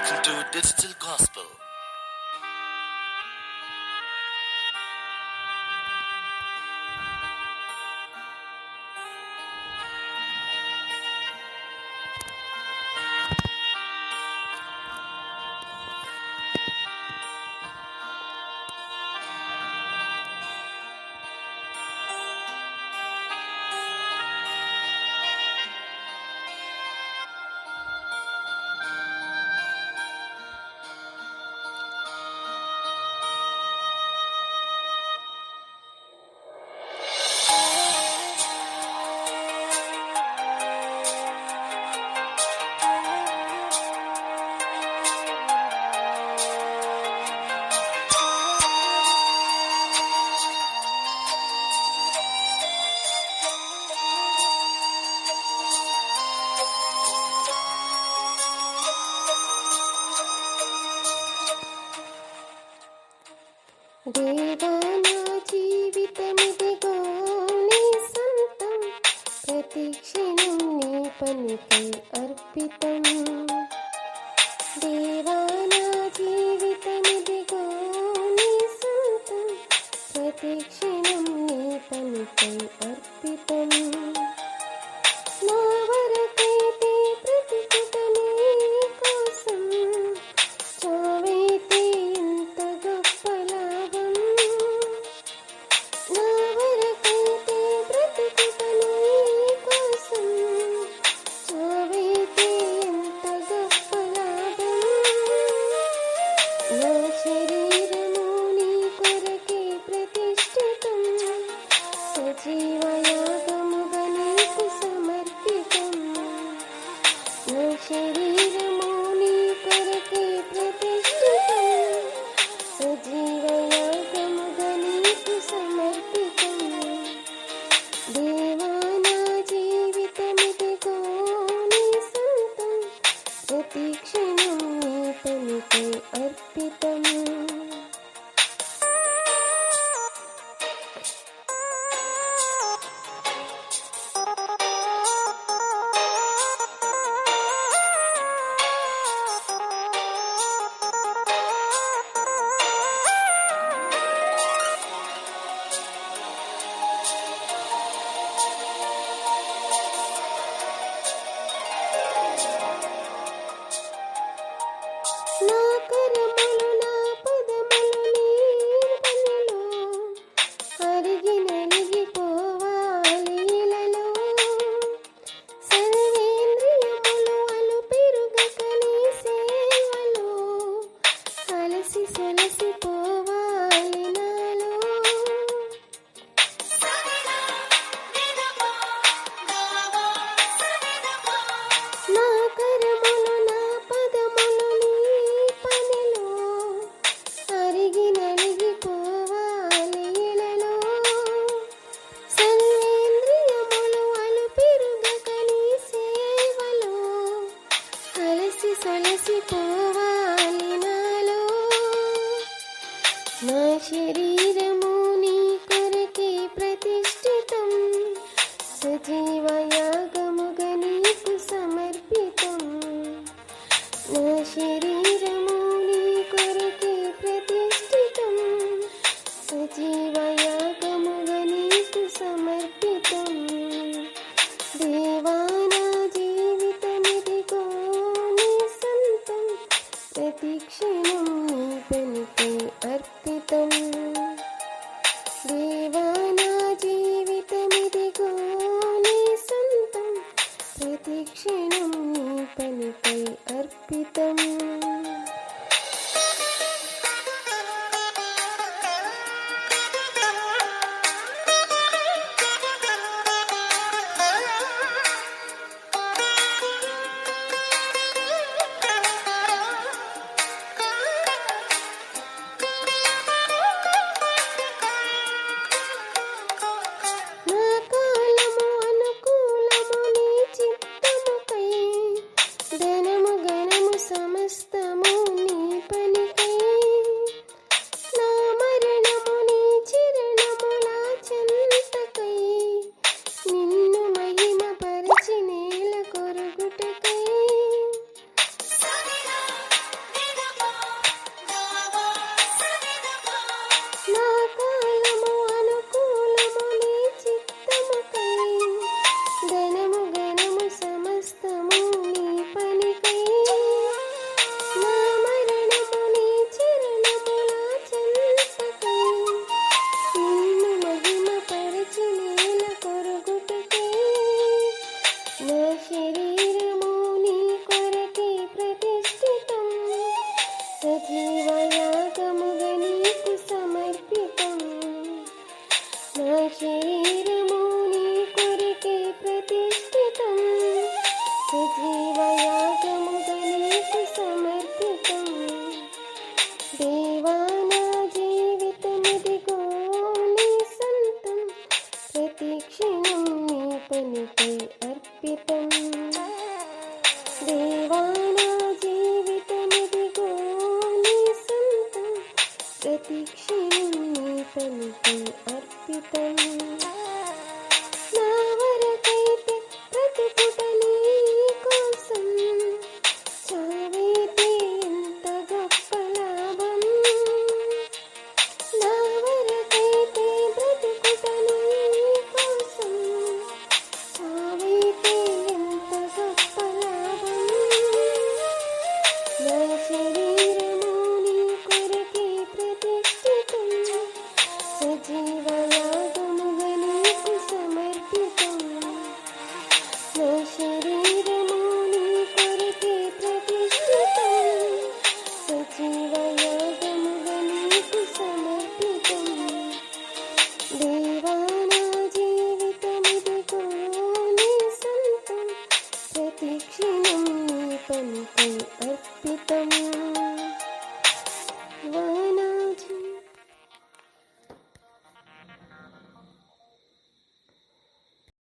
Welcome to Digital Gospel. దేవా నా జీవితమిదిగో నీ సొంతం, ప్రతి క్షణం నీ పనికై అర్పితం. దేవా నా జీవితమిదిగో నీ సొంతం, ప్రతి క్షణం నీ పనికై అర్పితం. నా వరకైతే బ్రతుకుట నీ కోసం, చావైతే ఎంత గొప్ప లాభం. నా వరకైతే బ్రతుకుట నీ కోసం, చావైతే ఎంత గొప్ప లాభం. నా శరీరము నీ కొరకే ప్రతిష్ఠితం, సజీవయాగముగా నీకు సమర్పితం. నా శరీరము నీ కొరకే ప్రతిష్ఠితం, సజీవయాగముగా నీకు సమర్పితం. దేవా నా జీవితమిదిగో నీ సొంతం, ప్రతి క్షణం నీ పనికై అర్పితం. నా కరములు నా పదములు నీ పనిలో, అరిగి నలిగిపోవాలి ఇలలో. సర్వేంద్రియములు అలు పెరుగక నీ సేవలో, అలసి సొలసిపోవాలి నాలో. నా కరములు నా పదములు నీ పనిలో, అరిగి నలిగిపోవాలి ఇలలో. సర్వేంద్రియములు అలు పెరుగక నీ సేవలో, అలసి సొలసిపోవాలి నాలో. నా శరీరము నీ కొరకే ప్రతిష్ఠితం, సజీవయాగముగా నీకు సమర్పితం. నా శరీరము నీ కొరకే ప్రతిష్ఠితం, సజీవయాగముగా నీకు సమర్పితం. దేవా నా జీవితమిదిగో నీ సొంతం, ప్రతి క్షణం నీ పనికై అర్పితం. దేవా నా జీవితమిదిగో నీ సొంతం, ప్రతి క్షణం నీ పనికై అర్పితం. నా కాలము అనుకూలము నీ చిత్తముకై, ధనము సజీవయాగముగా నీకు సమర్పితం. దేవా నా జీవితమిదిగో నీ సొంతం, ప్రతి క్షణం నీ పనికై అర్పితం. దేవా నా జీవితమిదిగో నీ సొంతం, ప్రతి క్షణం నీ పనికై అర్పితం. నా వరకైతే బ్రతుకుట నీ కోసం, చావైతే ఎంత గొప్ప లాభం. నా వరకైతే బ్రతుకుట నీ కోసం, చావైతే ఎంత గొప్ప లాభం. నా శరీరము నీ కొరకే ప్రతిష్ఠితం, సజీవయాగముగా నీకు సమర్పితం. నా శరీరము నీ కొరకే ప్రతిష్ఠితం, సజీవయాగముగా నీకు సమర్పితం. దేవా నా జీవితమిదిగో నీ సొంతం, ప్రతి క్షణం నీ పనికై